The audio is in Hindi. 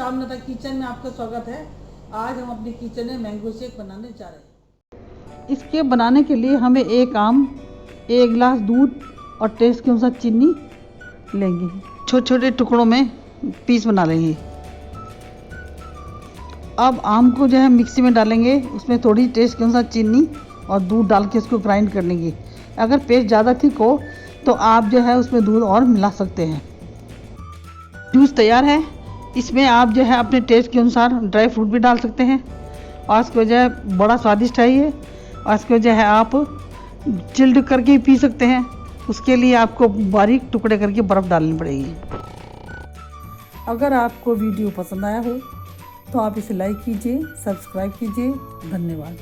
नमस्कार, किचन में आपका स्वागत है। आज हम अपने किचन में मैंगो शेक बनाने जा रहे हैं। इसके बनाने के लिए हमें एक आम, 1 गिलास दूध और टेस्ट के अनुसार चीनी लेंगे। छोटे छोटे टुकड़ों में पीस बना लेंगे। अब आम को जो है मिक्सी में डालेंगे, उसमें थोड़ी टेस्ट के अनुसार चीनी और दूध डाल के उसको ग्राइंड कर लेंगे। अगर पेस्ट ज़्यादा थिक हो तो आप जो है उसमें दूध और मिला सकते हैं। जूस तैयार है। इसमें आप जो है अपने टेस्ट के अनुसार ड्राई फ्रूट भी डाल सकते हैं और इसकी वजह बड़ा स्वादिष्ट है ये। और इसकी वजह है आप चिल्ड करके ही पी सकते हैं। उसके लिए आपको बारीक टुकड़े करके बर्फ़ डालनी पड़ेगी। अगर आपको वीडियो पसंद आया हो तो आप इसे लाइक कीजिए, सब्सक्राइब कीजिए। धन्यवाद।